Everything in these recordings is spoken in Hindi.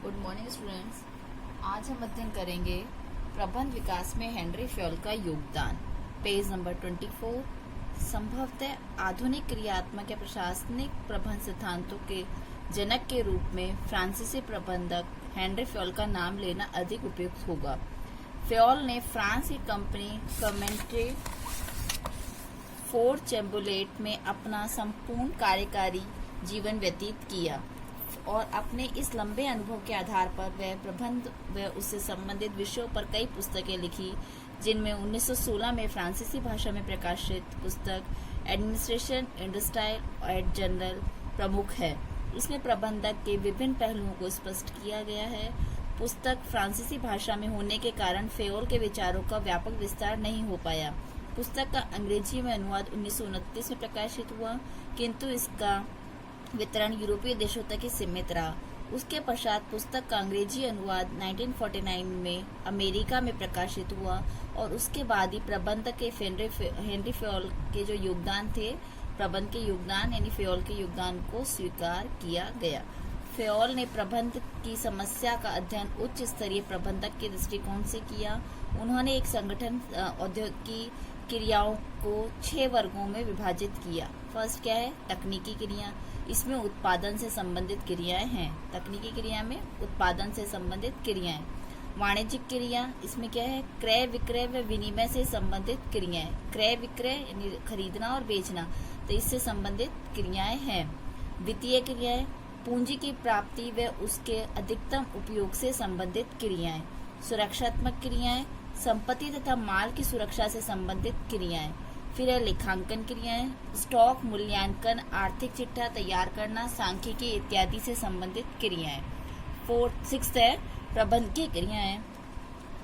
Good morning students. आज हम अध्ययन करेंगे प्रबंध विकास में हेनरी फ्योल का योगदान। Page number 24। संभवतः आधुनिक क्रियात्मक या प्रशासनिक प्रबंध सिद्धांतों के जनक के रूप में फ्रांसीसी प्रबंधक हेनरी फ्योल का नाम लेना अधिक उपयुक्त होगा। फ्योल ने फ्रांस की कंपनी कमेंट्री फोर्ट चैम्बुलेट में अपना संपूर्ण कार्यकारी जीवन व्यतीत किया और अपने इस लंबे अनुभव के आधार पर वह प्रबंध व उससे संबंधित विषयों पर कई पुस्तकें लिखी, जिनमें 1916 में फ्रांसीसी भाषा में प्रकाशित पुस्तक एडमिनिस्ट्रेशन इंडस्ट्रियल एड जनरल प्रमुख है। इसमें प्रबंधक के विभिन्न पहलुओं को स्पष्ट किया गया है। पुस्तक फ्रांसीसी भाषा में होने के कारण फ्योल के विचारों का व्यापक विस्तार नहीं हो पाया। पुस्तक का अंग्रेजी में अनुवाद 1929 में प्रकाशित हुआ, किंतु इसका वितरण यूरोपीय देशों तक ही सीमित रहा। उसके पश्चात पुस्तक का अंग्रेजी अनुवाद 1949 में अमेरिका में प्रकाशित हुआ और उसके बाद ही प्रबंधक के हेनरी फ्योल के जो योगदान थे, प्रबंध के योगदान यानी फ्योल के योगदान को स्वीकार किया गया। फ्योल ने प्रबंध की समस्या का अध्ययन उच्च स्तरीय प्रबंधक के दृष्टिकोण से किया। उन्होंने एक संगठन औद्योगिक क्रियाओं को 6 वर्गों में विभाजित किया। फर्स्ट क्या है? तकनीकी क्रिया। इसमें उत्पादन से संबंधित क्रियाएं हैं। तकनीकी क्रिया में उत्पादन से संबंधित क्रियाएं। वाणिज्यिक क्रिया, इसमें क्या है? क्रय विक्रय व विनिमय से संबंधित क्रियाएं। क्रय विक्रय यानी खरीदना और बेचना, तो इससे संबंधित क्रियाएं हैं। वित्तीय क्रियाएं, पूंजी की प्राप्ति व उसके अधिकतम उपयोग से संबंधित क्रियाएं। सुरक्षात्मक क्रियाएं, संपत्ति तथा माल की सुरक्षा से संबंधित क्रियाएं। फिर है लेखांकन क्रियाएं, स्टॉक मूल्यांकन, आर्थिक चिट्ठा तैयार करना, सांख्यिकी इत्यादि से संबंधित क्रियाएं। 6 है प्रबंधकीय क्रियाएं,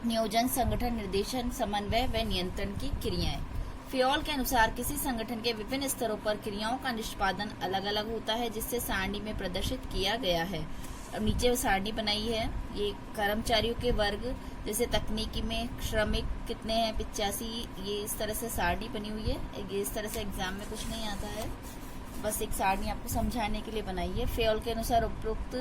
नियोजन, संगठन, निर्देशन, समन्वय व नियंत्रण की क्रियाएं। फ्योल के अनुसार किसी संगठन के विभिन्न स्तरों पर क्रियाओं का निष्पादन अलग अलग होता है, जिससे सारणी में प्रदर्शित किया गया है। अब नीचे सारणी बनाई है। ये कर्मचारियों के वर्ग, जैसे तकनीकी में श्रमिक कितने हैं? 85। ये इस तरह से सारणी बनी हुई है। ये इस तरह से एग्जाम में कुछ नहीं आता है, बस एक सारणी आपको समझाने के लिए बनाई है। फ्योल के अनुसार उपरोक्त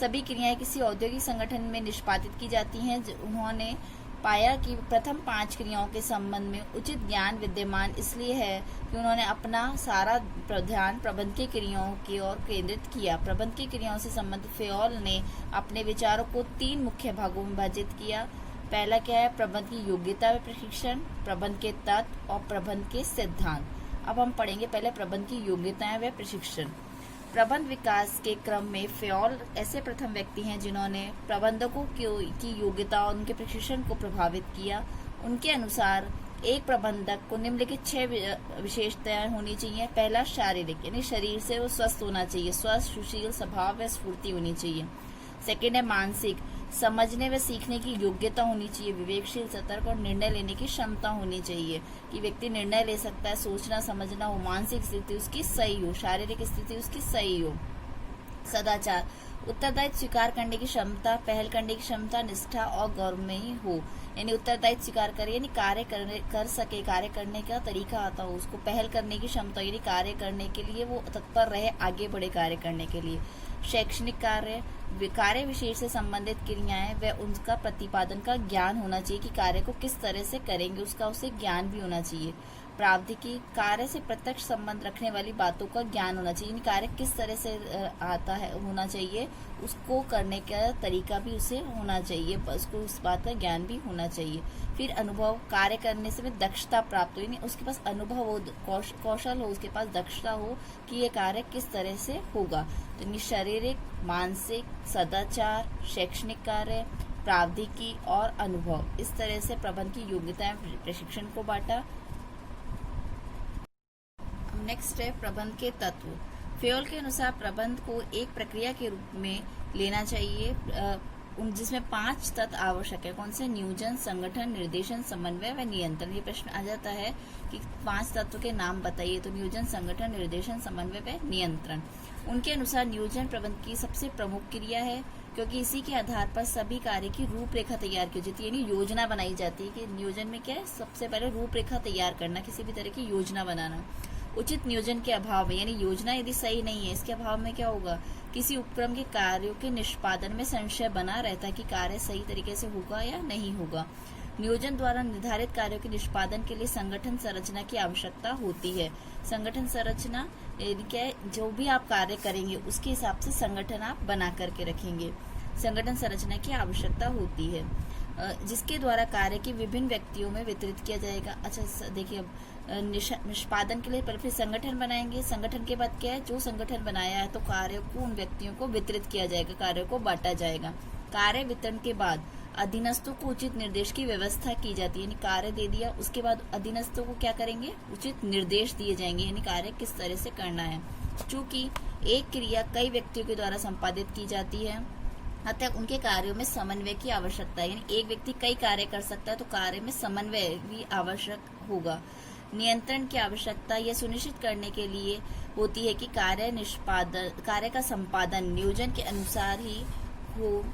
सभी क्रियाएं किसी औद्योगिक संगठन में निष्पादित की जाती हैं। उन्होंने पाया कि प्रथम 5 क्रियाओं के संबंध में उचित ज्ञान विद्यमान इसलिए है कि उन्होंने अपना सारा ध्यान प्रबंधकीय क्रियाओं की ओर केंद्रित किया। प्रबंधकीय क्रियाओं से संबंधित फ्योल ने अपने विचारों को 3 मुख्य भागों में विभाजित किया। पहला क्या है? प्रबंध की योग्यता व प्रशिक्षण, प्रबंध के तत्व और प्रबंध के सिद्धांत। अब हम पढ़ेंगे पहले प्रबंध की योग्यताएं व प्रशिक्षण। प्रबंध विकास के क्रम में फ्योल ऐसे प्रथम व्यक्ति हैं जिन्होंने प्रबंधकों की योग्यता और उनके प्रशिक्षण को प्रभावित किया। उनके अनुसार एक प्रबंधक को निम्नलिखित 6 विशेषताएं होनी चाहिए। पहला, शारीरिक यानी शरीर से वो स्वस्थ होना चाहिए, स्वस्थ सुशील स्वभाव व स्फूर्ति होनी चाहिए। सेकेंड है मानसिक, समझने व सीखने की योग्यता होनी चाहिए, विवेकशील, सतर्क और निर्णय लेने की क्षमता होनी चाहिए कि व्यक्ति निर्णय ले सकता है, सोचना समझना हो, मानसिक स्थिति उसकी सही हो, शारीरिक स्थिति उसकी सही हो। सदाचार, उत्तरदायित्व स्वीकार करने की क्षमता, पहल करने की क्षमता, निष्ठा और गौरवमयी हो, यानी उत्तरदायित्व स्वीकार करे यानी कार्य कर सके, कार्य करने का तरीका आता हो उसको, पहल करने की क्षमता यानी कार्य करने के लिए वो तत्पर रहे, आगे बढ़े कार्य करने के लिए। शैक्षणिक कार्य विशेष से संबंधित क्रियाएं व उनका प्रतिपादन का ज्ञान होना चाहिए कि कार्य को किस तरह से करेंगे, उसका उसे ज्ञान भी होना चाहिए। प्रावधिकी, कार्य से प्रत्यक्ष संबंध रखने वाली बातों का ज्ञान होना चाहिए, कार्य किस तरह से आता है होना चाहिए, उसको करने का तरीका भी उसे होना चाहिए, उसको उस बात का ज्ञान भी होना चाहिए। फिर अनुभव, कार्य करने से में दक्षता प्राप्त हो, यानी उसके पास अनुभव हो, कौशल हो, उसके पास दक्षता हो कि ये कार्य किस तरह से होगा। तो शारीरिक, मानसिक, सदाचार, शैक्षणिक कार्य, प्रावधिकी और अनुभव, इस तरह से प्रबंध की योग्यताएं प्रशिक्षण को बांटा। नेक्स्ट है प्रबंध के तत्व। फ्योल के अनुसार प्रबंध को एक प्रक्रिया के रूप में लेना चाहिए जिसमें 5 तत्व आवश्यक है। कौन से? नियोजन, संगठन, निर्देशन, समन्वय व नियंत्रण। ये प्रश्न आ जाता है कि 5 तत्व के नाम बताइए, तो नियोजन, संगठन, निर्देशन, समन्वय व नियंत्रण। उनके अनुसार नियोजन प्रबंध की सबसे प्रमुख क्रिया है, क्योंकि इसी के आधार पर सभी कार्य की रूपरेखा तैयार की जाती है, यानी योजना बनाई जाती है। कि नियोजन में क्या है? सबसे पहले रूपरेखा तैयार करना, किसी भी तरह की योजना बनाना। उचित नियोजन के अभाव में, यानी योजना यदि सही नहीं है, इसके अभाव में क्या होगा किसी उपक्रम के कार्यों के निष्पादन में संशय बना रहता है कि कार्य सही तरीके से होगा या नहीं होगा। नियोजन द्वारा निर्धारित कार्यों के निष्पादन के लिए संगठन संरचना की आवश्यकता होती है। संगठन संरचना क्या, जो भी आप कार्य करेंगे उसके हिसाब से संगठन आप बना करके रखेंगे। संगठन संरचना की आवश्यकता होती है जिसके द्वारा कार्य की विभिन्न व्यक्तियों में वितरित किया जाएगा। अच्छा देखिए, अब निष्पादन के लिए पहले फिर संगठन बनाएंगे। संगठन के बाद क्या है, जो संगठन बनाया है तो कार्य को उन व्यक्तियों को वितरित किया जाएगा, कार्य को बांटा जाएगा। कार्य वितरण के बाद अधीनस्थों को उचित निर्देश की व्यवस्था की जाती है, यानी कार्य दे दिया उसके बाद अधीनस्थों को क्या करेंगे, उचित निर्देश दिए जाएंगे, यानी कार्य किस तरह से करना है। चूंकि एक क्रिया कई व्यक्तियों के द्वारा संपादित की जाती है अतः उनके कार्यों में समन्वय की आवश्यकता है, यानी एक व्यक्ति कई कार्य कर सकता है तो कार्य में समन्वय भी आवश्यक होगा। नियंत्रण की आवश्यकता यह सुनिश्चित करने के लिए होती है कि कार्य का संपादन नियोजन के अनुसार ही हो।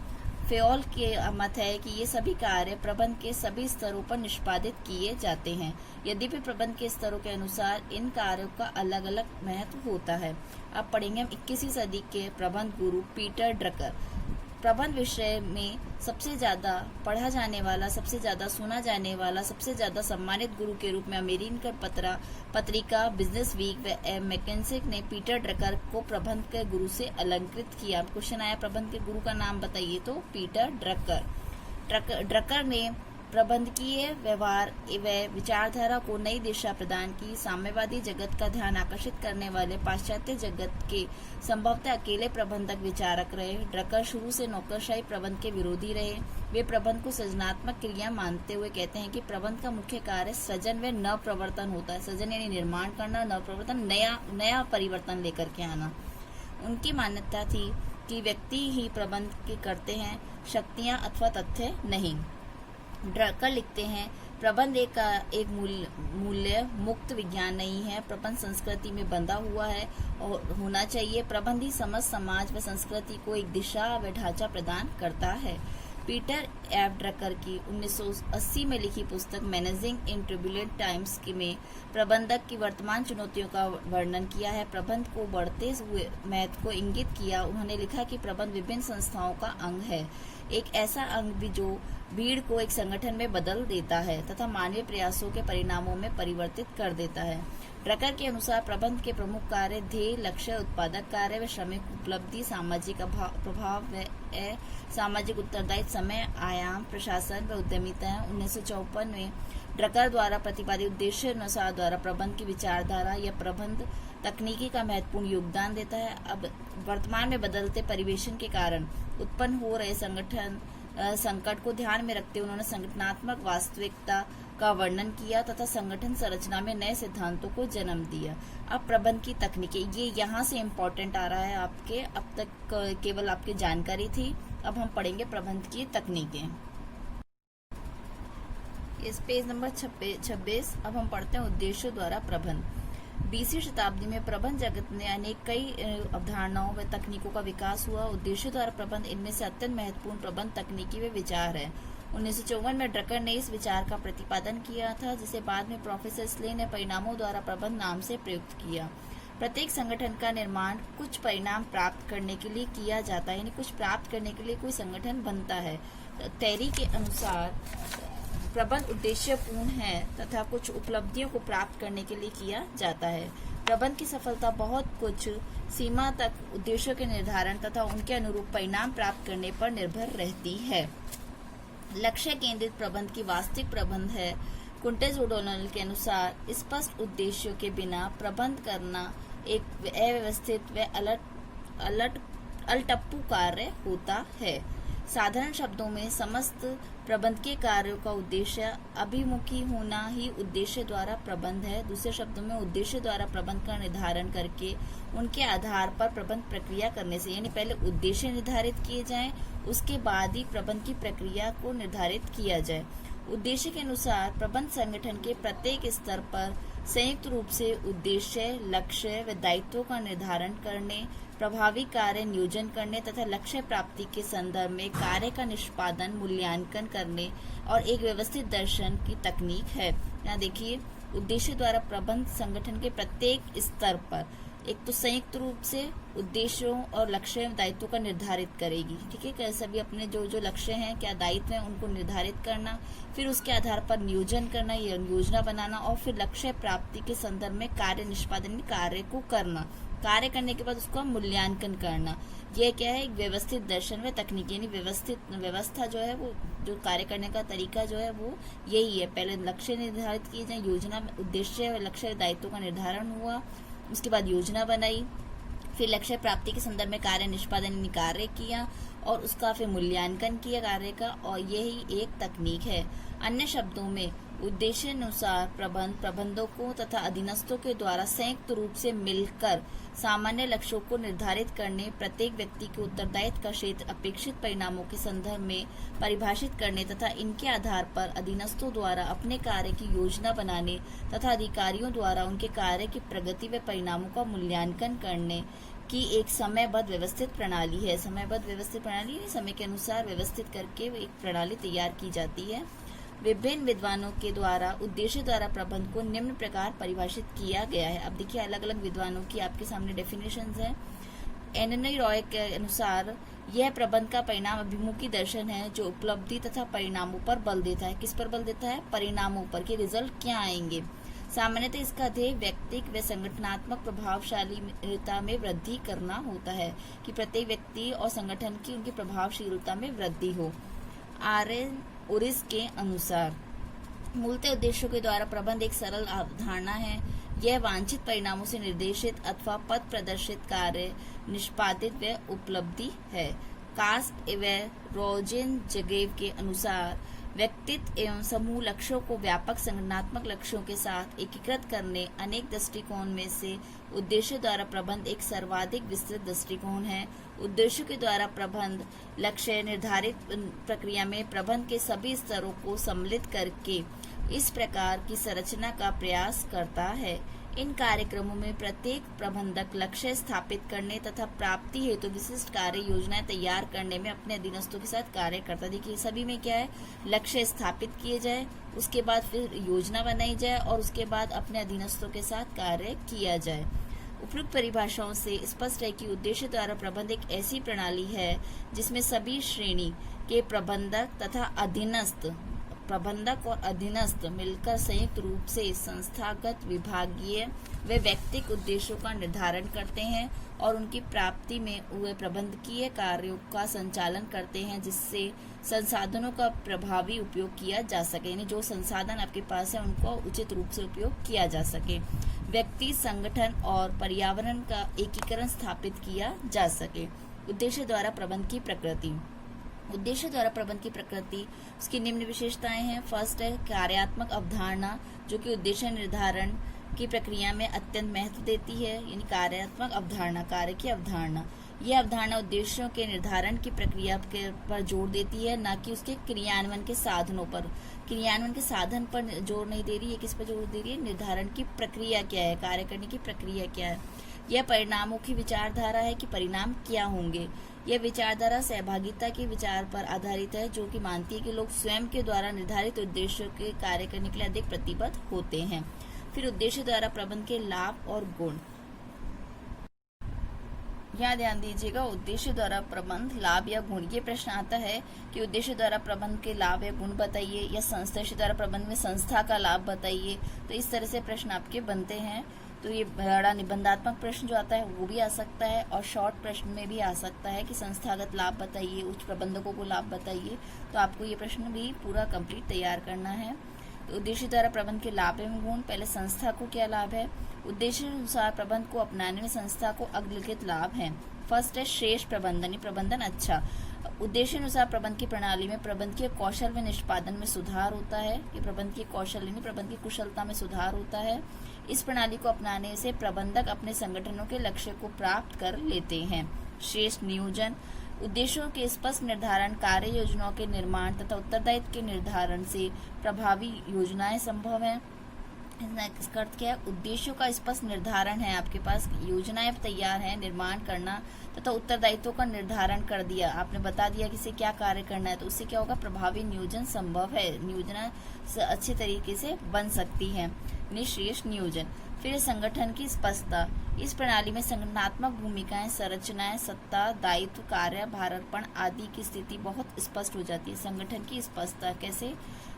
फेओल के मत है कि ये सभी कार्य प्रबंध के सभी स्तरों पर निष्पादित किए जाते हैं, यद्यपि प्रबंध के स्तरों के अनुसार इन कार्यों का अलग अलग महत्व होता है। अब पढ़ेंगे हम 21वीं सदी के प्रबंध गुरु पीटर ड्रकर। प्रबंध विषय में सबसे ज्यादा पढ़ा जाने वाला, सबसे ज्यादा सुना जाने वाला, सबसे ज्यादा सम्मानित गुरु के रूप में अमेरिकन पत्रिका बिजनेस वीक व मैकेंजी ने पीटर ड्रकर को प्रबंध के गुरु से अलंकृत किया। क्वेश्चन आया, प्रबंध के गुरु का नाम बताइए, तो पीटर ड्रकर। ड्रकर ने प्रबंधकीय व्यवहार व विचारधारा को नई दिशा प्रदान की। साम्यवादी जगत का ध्यान आकर्षित करने वाले पाश्चात्य जगत के संभवतः अकेले प्रबंधक विचारक रहे। ड्रकर शुरू से नौकरशाही प्रबंध के विरोधी रहे। वे प्रबंध को सृजनात्मक क्रिया मानते हुए कहते हैं कि प्रबंध का मुख्य कार्य सृजन व नव प्रवर्तन होता है। सृजन यानी निर्माण करना, नव प्रवर्तन नया परिवर्तन लेकर के आना। उनकी मान्यता थी कि व्यक्ति ही प्रबंध के करते हैं, शक्तियां अथवा तथ्य नहीं। ड्रकर लिखते हैं, प्रबंध एक मूल्य मुक्त विज्ञान नहीं है। प्रबंध संस्कृति में बंधा हुआ है और होना चाहिए। प्रबंध ही समस्त समाज व संस्कृति को एक दिशा व ढांचा प्रदान करता है। पीटर एफ ड्रकर की 1980 में लिखी पुस्तक मैनेजिंग इन ट्यूर्बुलेंट टाइम्स में प्रबंधक की वर्तमान चुनौतियों का वर्णन किया है। प्रबंध को बढ़ते हुए महत्व को इंगित किया। उन्होंने लिखा कि प्रबंध विभिन्न संस्थाओं का अंग है, एक ऐसा अंग भी जो भीड़ को एक संगठन में बदल देता है तथा मानवीय प्रयासों के परिणामों में परिवर्तित कर देता है। ड्रकर के अनुसार प्रबंध के प्रमुख कार्य ध्येय, लक्ष्य, उत्पादक कार्य व श्रमिक उपलब्धि, सामाजिक प्रभाव व सामाजिक उत्तरदायित्व, समय, आयाम, प्रशासन व उद्यमिता है। 1954 में ड्रकर द्वारा प्रतिपादित उद्देश्य अनुसार द्वारा प्रबंध की विचारधारा या प्रबंध तकनीकी का महत्वपूर्ण योगदान देता है। अब वर्तमान में बदलते परिवेशन के कारण उत्पन्न हो रहे संकट को ध्यान में रखते हुए उन्होंने संगठनात्मक वास्तविकता का वर्णन किया तथा संगठन संरचना में नए सिद्धांतों को जन्म दिया। अब प्रबंध की तकनीकें, ये यहाँ से इम्पोर्टेंट आ रहा है आपके, अब तक केवल आपकी जानकारी थी, अब हम पढ़ेंगे प्रबंध की तकनीकें। इस पेज नंबर 26 अब हम पढ़ते हैं उद्देश्यों द्वारा प्रबंध। 20वीं शताब्दी में प्रबंध जगत में कई अवधारणाओं व तकनीकों का विकास हुआ। उद्देश्य द्वारा प्रबंध इनमें से अत्यंत महत्वपूर्ण प्रबंध तकनीकी व विचार है। 1954 में ड्रकर ने इस विचार का प्रतिपादन किया था, जिसे बाद में प्रोफेसर स्ले ने परिणामों द्वारा प्रबंध नाम से प्रयुक्त किया। प्रत्येक संगठन का निर्माण कुछ परिणाम प्राप्त करने के लिए किया जाता है, यानी कुछ प्राप्त करने के लिए कोई संगठन बनता है। थ्योरी के अनुसार प्रबंध उद्देश्यपूर्ण है तथा कुछ उपलब्धियों को प्राप्त करने के लिए किया जाता है। प्रबंध की सफलता बहुत कुछ सीमा तक उद्देश्यों के निर्धारण तथा उनके अनुरूप परिणाम प्राप्त करने पर निर्भर रहती है। लक्ष्य केंद्रित प्रबंध की वास्तविक प्रबंध है। कुंटेज ओडोनल के अनुसार स्पष्ट उद्देश्यों के बिना प्रबंध करना एक अव्यवस्थित व अलटप्पू कार्य होता है। साधारण शब्दों में समस्त प्रबंधकीय कार्यों का उद्देश्य अभिमुखी होना ही उद्देश्य द्वारा प्रबंध है। दूसरे शब्दों में उद्देश्य द्वारा प्रबंध का निर्धारण करके उनके आधार पर प्रबंध प्रक्रिया करने से, यानी पहले उद्देश्य निर्धारित किए जाएं, उसके बाद ही प्रबंध की प्रक्रिया को निर्धारित किया जाए। उद्देश्य के अनुसार प्रबंध संगठन के प्रत्येक स्तर पर संयुक्त रूप से उद्देश्य, लक्ष्य व दायित्वों का निर्धारण करने, प्रभावी कार्य नियोजन करने तथा लक्ष्य प्राप्ति के संदर्भ में कार्य का निष्पादन, मूल्यांकन करने और एक व्यवस्थित दर्शन की तकनीक है। यहाँ देखिए, उद्देश्य द्वारा प्रबंध संगठन के प्रत्येक स्तर पर एक तो संयुक्त रूप से उद्देश्यों और लक्ष्य दायित्वों का निर्धारित करेगी। ठीक है, सभी अपने जो जो लक्ष्य हैं, क्या दायित्व हैं, उनको निर्धारित करना, फिर उसके आधार पर नियोजन करना, योजना बनाना, और फिर लक्ष्य प्राप्ति के संदर्भ में कार्य निष्पादन, कार्य को करना। कार्य करने के बाद उसका मूल्यांकन करना। यह क्या है, एक व्यवस्थित दर्शन व तकनीक, यानी व्यवस्था जो है वो, जो कार्य करने का तरीका जो है वो यही है। पहले लक्ष्य निर्धारित किए जाए, योजना, उद्देश्य, लक्ष्य, दायित्व का निर्धारण हुआ, उसके बाद योजना बनाई, फिर लक्ष्य प्राप्ति के संदर्भ में कार्य निष्पादन, कार्य किया, और उसका फिर मूल्यांकन किया कार्य का, और यही एक तकनीक है। अन्य शब्दों में उद्देश्यानुसार प्रबंधकों तथा अधीनस्थों के द्वारा संयुक्त रूप से मिलकर सामान्य लक्ष्यों को निर्धारित करने, प्रत्येक व्यक्ति के उत्तरदायित्व का क्षेत्र अपेक्षित परिणामों के संदर्भ में परिभाषित करने तथा इनके आधार पर अधीनस्थों द्वारा अपने कार्य की योजना बनाने तथा अधिकारियों द्वारा उनके कार्य की प्रगति व परिणामों का मूल्यांकन करने की एक समयबद्ध व्यवस्थित प्रणाली है। समयबद्ध व्यवस्थित प्रणाली, समय के अनुसार व्यवस्थित करके एक प्रणाली तैयार की जाती है। विभिन्न विद्वानों के द्वारा उद्देश्य द्वारा प्रबंध को निम्न प्रकार परिभाषित किया गया है। अब देखिए, अलग अलग विद्वानों की आपके सामने डेफिनेशंस हैं। एननी रॉय के अनुसार यह प्रबंध का परिणाम अभिमुखी दर्शन है जो उपलब्धि तथा परिणामों पर बल देता है। किस पर बल देता है? परिणामों पर, कि रिजल्ट क्या आएंगे। सामान्यतः इसका ध्येय व्यक्तिक व संगठनात्मक प्रभावशालीता में वृद्धि करना होता है, कि प्रत्येक व्यक्ति और संगठन की उनकी प्रभावशीलता में वृद्धि हो। आरएन ओरिस के अनुसार मूलतः उद्देश्यों के द्वारा प्रबंध एक सरल अवधारणा है। यह वांछित परिणामों से निर्देशित अथवा पथ प्रदर्शित कार्य निष्पादित व उपलब्धि है। कास्ट एवं रोजेनजेगेव के अनुसार व्यक्तित्व एवं समूह लक्ष्यों को व्यापक संगठनात्मक लक्ष्यों के साथ एकीकृत करने अनेक दृष्टिकोण में से उद्देश्य द्वारा प्रबंध एक सर्वाधिक विस्तृत दृष्टिकोण है। उद्देश्यों के द्वारा प्रबंध लक्ष्य निर्धारित प्रक्रिया में प्रबंध के सभी स्तरों को सम्मिलित करके इस प्रकार की संरचना का प्रयास करता है। इन कार्यक्रमों में प्रत्येक प्रबंधक लक्ष्य स्थापित करने तथा प्राप्ति हेतु विशिष्ट कार्य योजनाएं तैयार करने में अपने अधीनस्थों के साथ कार्य करता है। देखिए, सभी में क्या है, लक्ष्य स्थापित किए जाए, उसके बाद फिर योजना बनाई जाए, और उसके बाद अपने अधीनस्थों के साथ कार्य किया जाए। उपयुक्त परिभाषाओं से स्पष्ट है कि उद्देश्य द्वारा प्रबंध एक ऐसी प्रणाली है जिसमें सभी श्रेणी के प्रबंधक और अधीनस्थ मिलकर संयुक्त रूप से संस्थागत, विभागीय व व्यक्तिगत उद्देश्यों का निर्धारण करते हैं और उनकी प्राप्ति में हुए प्रबंधकीय कार्यों का संचालन करते हैं, जिससे संसाधनों का प्रभावी उपयोग किया जा सके, यानी जो संसाधन आपके पास है उनको उचित रूप से उपयोग किया जा सके। व्यक्ति, संगठन और पर्यावरण का एकीकरण स्थापित किया जा सके। उद्देश्य द्वारा प्रबंध की प्रकृति। उद्देश्य द्वारा प्रबंध की प्रकृति, उसकी निम्न विशेषताएं हैं। फर्स्ट है कार्यात्मक अवधारणा, जो कि उद्देश्य निर्धारण की प्रक्रिया में अत्यंत महत्व देती है, यानी कार्यात्मक अवधारणा, कार्य की अवधारणा। यह अवधारणा उद्देश्यों के निर्धारण की प्रक्रिया पर जोर देती है, न कि उसके क्रियान्वयन के साधनों पर। क्रियान्वयन के साधन पर जोर नहीं दे रही है, किस पर जोर दे रही है? निर्धारण की प्रक्रिया क्या है, कार्य करने की प्रक्रिया क्या है। यह परिणामों की विचारधारा है कि परिणाम क्या होंगे। यह विचारधारा सहभागिता के विचार पर आधारित है, जो कि मानती है कि लोग स्वयं के द्वारा निर्धारित उद्देश्यों के कार्य करने के लिए अधिक प्रतिबद्ध होते हैं। फिर उद्देश्य द्वारा प्रबंध के लाभ और गुण। यहाँ ध्यान दीजिएगा, उद्देश्य द्वारा प्रबंध, लाभ या गुण। ये प्रश्न आता है कि उद्देश्य द्वारा प्रबंध के लाभ या गुण बताइए, या उद्देश्य द्वारा प्रबंध में संस्था का लाभ बताइए। तो इस तरह से प्रश्न आपके बनते हैं। तो ये बड़ा निबंधात्मक प्रश्न जो आता है वो भी आ सकता है, और शॉर्ट प्रश्न में भी आ सकता है कि संस्थागत लाभ बताइए, उच्च प्रबंधकों को लाभ बताइए। तो आपको ये प्रश्न भी पूरा कंप्लीट तैयार करना है। तो उद्देश्य द्वारा प्रबंध के लाभ एवं गुण। पहले संस्था को क्या लाभ है? उद्देश्य अनुसार प्रबंध को अपनाने में संस्था को अग्रलिखित लाभ है। फर्स्ट है श्रेष्ठ प्रबंधन, प्रबंधन अच्छा। उद्देश्य अनुसार प्रबंध की प्रणाली में प्रबंधकीय कौशल व निष्पादन में सुधार होता है। ये प्रबंध की कौशल यानी प्रबंध की कुशलता में सुधार होता है। इस प्रणाली को अपनाने से प्रबंधक अपने संगठनों के लक्ष्य को प्राप्त कर लेते हैं। श्रेष्ठ नियोजन, उद्देश्यों के स्पष्ट निर्धारण, कार्य योजनाओं के निर्माण तथा उत्तरदायित्व के निर्धारण से प्रभावी योजनाएं संभव है। इसका अर्थ क्या है? उद्देश्यों का स्पष्ट निर्धारण है, आपके पास योजनाएं तैयार है, निर्माण करना तथा उत्तरदायित्वों का निर्धारण कर दिया, आपने बता दिया कि इसे क्या कार्य करना है, तो उससे क्या होगा? प्रभावी नियोजन संभव है, नियोजना अच्छी तरीके से बन सकती है। निःशेष नियोजन। फिर संगठन की स्पष्टता। इस प्रणाली में संगठनात्मक भूमिकाएं, संरचनाएं, सत्ता, दायित्व, कार्य, भारार्पण आदि की स्थिति बहुत स्पष्ट हो जाती है। संगठन की स्पष्टता कैसे?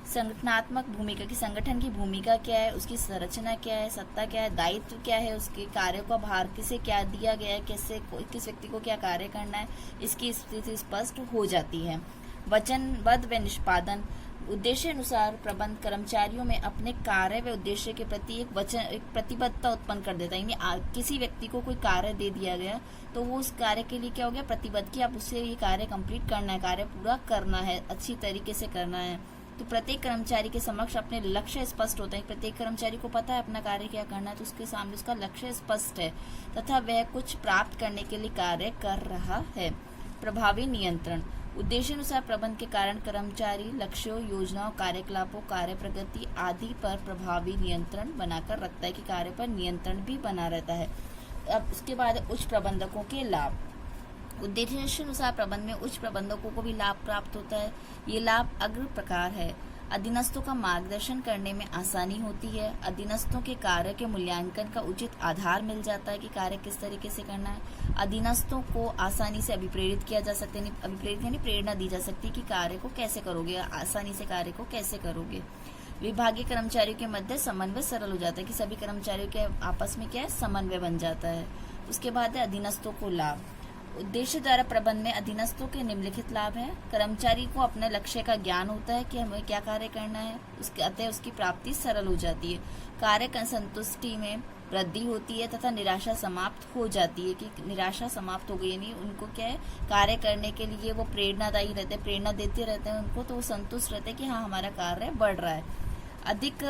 संगठनात्मक भूमिका की, संगठन की भूमिका क्या है, उसकी संरचना क्या है, सत्ता क्या है, दायित्व क्या है, उसके कार्यों का भार किसे क्या दिया गया है, कैसे किस व्यक्ति को क्या कार्य करना है, इसकी स्थिति स्पष्ट हो जाती है। वचनबद्ध व निष्पादन। उद्देश्य अनुसार प्रबंध कर्मचारियों में अपने कार्य व उद्देश्य के प्रति एक प्रतिबद्धता उत्पन्न कर देता है। यानी किसी व्यक्ति को कोई कार्य दे दिया गया तो वो उस कार्य के लिए क्या हो गया, प्रतिबद्ध कि आप उससे ये कार्य कंप्लीट करना है, कार्य पूरा करना है, अच्छी तरीके से करना है। तो प्रत्येक कर्मचारी के समक्ष अपने लक्ष्य स्पष्ट होते हैं। प्रत्येक कर्मचारी को पता है अपना कार्य क्या करना है, तो उसके सामने उसका लक्ष्य स्पष्ट है तथा वह कुछ प्राप्त करने के लिए कार्य कर रहा है। प्रभावी नियंत्रण। उद्देश्य अनुसार प्रबंध के कारण कर्मचारी लक्ष्यों, योजनाओं, कार्यकलापों, कार्य प्रगति आदि पर प्रभावी नियंत्रण बनाकर रखता है कि कार्य पर नियंत्रण भी बना रहता है। अब उसके बाद उच्च प्रबंधकों के लाभ। उद्देश्य अनुसार प्रबंध में उच्च प्रबंधकों को भी लाभ प्राप्त होता है। ये लाभ अग्र प्रकार है। अधीनस्थों का मार्गदर्शन करने में आसानी होती है। अधीनस्थों के कार्य के मूल्यांकन का उचित आधार मिल जाता है कि कार्य किस तरीके से करना है। अधीनस्थों को आसानी से अभिप्रेरित किया जा सकता है, अभिप्रेरित यानी प्रेरणा दी जा सकती है कि कार्य को कैसे करोगे, आसानी से कार्य को कैसे करोगे। विभागीय कर्मचारियों के मध्य समन्वय सरल हो जाता है कि सभी कर्मचारियों के आपस में क्या है, समन्वय बन जाता है। उसके बाद है अधीनस्थों को लाभ। उद्देश्य द्वारा प्रबंध में अधीनस्थों के निम्नलिखित लाभ है। कर्मचारी को अपने लक्ष्य का ज्ञान होता है कि हमें क्या कार्य करना है, अतः उसकी प्राप्ति सरल हो जाती है। कार्य संतुष्टि में वृद्धि होती है तथा निराशा समाप्त हो जाती है कि निराशा समाप्त हो गई, यानी उनको क्या है, कार्य करने के लिए वो प्रेरणादायी रहते हैं, प्रेरणा देते रहते हैं उनको, तो वो संतुष्ट रहते हैं कि हाँ हमारा कार्य बढ़ रहा है। अधिक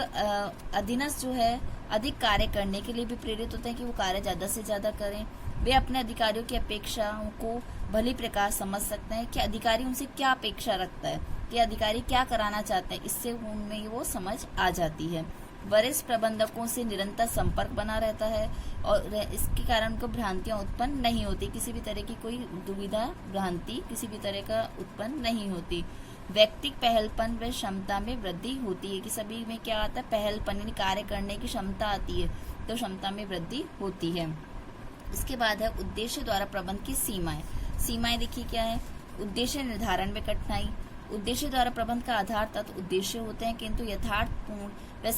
अधीनस्थ जो है अधिक कार्य करने के लिए भी प्रेरित होते हैं कि वो कार्य ज़्यादा से ज़्यादा करें। वे अपने अधिकारियों की अपेक्षाओं को भली प्रकार समझ सकते हैं कि अधिकारी उनसे क्या अपेक्षा रखता है, कि अधिकारी क्या कराना चाहते हैं, इससे उनमें वो समझ आ जाती है। वरिष्ठ प्रबंधकों से निरंतर संपर्क बना रहता है और इसके कारण उनको भ्रांतियां उत्पन्न नहीं होती, किसी भी तरह की कोई दुविधा भ्रांति किसी भी तरह का उत्पन्न नहीं होती। व्यक्तिगत पहलपन व क्षमता में वृद्धि होती है कि सभी में क्या आता है, पहलपन यानी कार्य करने की क्षमता आती है, तो क्षमता में वृद्धि होती है। इसके बाद है उद्देश्य द्वारा प्रबंध की सीमाएं। सीमाएं देखिए क्या है। उद्देश्य निर्धारण में कठिनाई। उद्देश्य द्वारा प्रबंध का आधार तत्व उद्देश्य होते हैं, किंतु यथार्थपूर्ण व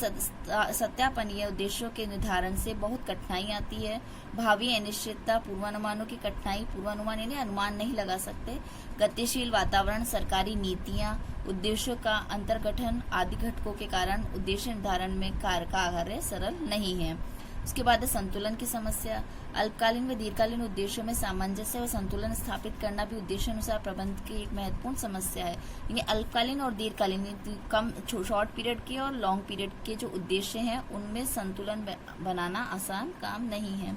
सत्यापनीय उद्देश्यों के निर्धारण से बहुत कठिनाई आती है। भावी अनिश्चितता, पूर्वानुमानों की कठिनाई, पूर्वानुमान यानी अनुमान नहीं लगा सकते। गतिशील वातावरण, सरकारी नीतियां, उद्देश्यों का अंतर्गठन आदि घटकों के कारण उद्देश्य निर्धारण में कार्य सरल नहीं है। उसके बाद है संतुलन की समस्या। अल्पकालीन व दीर्घकालीन उद्देश्यों में सामंजस्य व संतुलन स्थापित करना भी उद्देश्य अनुसार प्रबंध की एक महत्वपूर्ण समस्या है। यानी अल्पकालीन और दीर्घकालीन कम शॉर्ट पीरियड के और लॉन्ग पीरियड के जो उद्देश्य हैं उनमें संतुलन बनाना आसान काम नहीं है।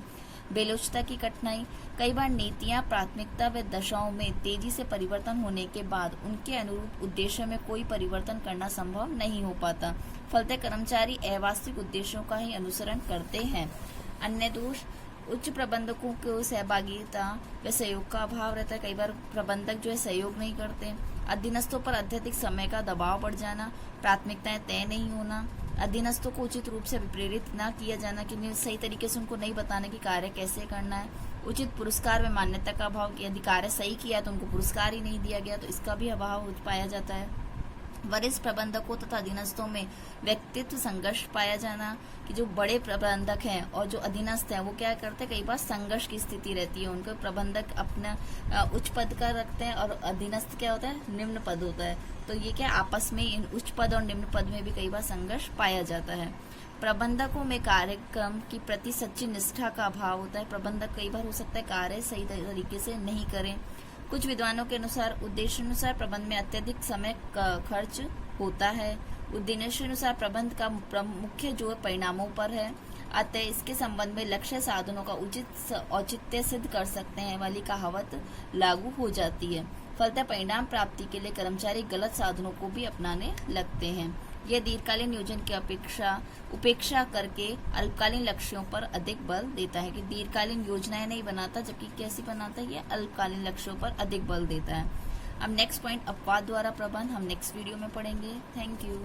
बेलोचता की कठिनाई। कई बार नीतियां, प्राथमिकता व दशाओं में तेजी से परिवर्तन होने के बाद उनके अनुरूप उद्देश्यों में कोई परिवर्तन करना संभव नहीं हो पाता। फलतः कर्मचारी अवास्तविक उद्देश्यों का ही अनुसरण करते हैं। अन्य दोष, उच्च प्रबंधकों को सहभागिता व सहयोग का अभाव रहता है। कई बार प्रबंधक जो है सहयोग नहीं करते। अधीनस्थों पर अत्यधिक समय का दबाव बढ़ जाना, प्राथमिकताएं तय नहीं होना, अधीनस्थों को उचित रूप से प्रेरित न किया जाना कि सही तरीके से उनको नहीं बताना कि कार्य कैसे करना है। उचित पुरस्कार व मान्यता का अभाव, कि यदि कार्य सही किया तो उनको पुरस्कार ही नहीं दिया गया, तो इसका भी अभाव हो पाया जाता है। वरिष्ठ प्रबंधकों तथा अधीनस्थों में व्यक्तित्व संघर्ष पाया जाना, कि जो बड़े प्रबंधक हैं और जो अधीनस्थ हैं वो क्या करते हैं, कई बार संघर्ष की स्थिति रहती है। उनको प्रबंधक अपना उच्च पद का रखते हैं और अधीनस्थ क्या होता है, निम्न पद होता है। तो ये क्या आपस में इन उच्च पद और निम्न पद में भी कई बार संघर्ष पाया जाता है। प्रबंधकों में कार्यक्रम की प्रति सच्ची निष्ठा का अभाव होता है। प्रबंधक कई बार हो सकता है कार्य सही तरीके से नहीं करें। कुछ विद्वानों के अनुसार उद्देश्य अनुसार प्रबंध में अत्यधिक समय का खर्च होता है। उद्देश्य अनुसार प्रबंध का मुख्य जो परिणामों पर है, अतः इसके संबंध में लक्ष्य साधनों का उचित औचित्य सिद्ध कर सकते हैं वाली कहावत लागू हो जाती है। फलतः परिणाम प्राप्ति के लिए कर्मचारी गलत साधनों को भी अपनाने लगते हैं। यह दीर्घकालीन नियोजन की उपेक्षा करके अल्पकालीन लक्ष्यों पर अधिक बल देता है, कि दीर्घकालीन योजनाएं नहीं बनाता जबकि कैसी बनाता है, यह अल्पकालीन लक्ष्यों पर अधिक बल देता है। अब नेक्स्ट पॉइंट, अपवाद द्वारा प्रबंध, हम नेक्स्ट वीडियो में पढ़ेंगे। Thank you.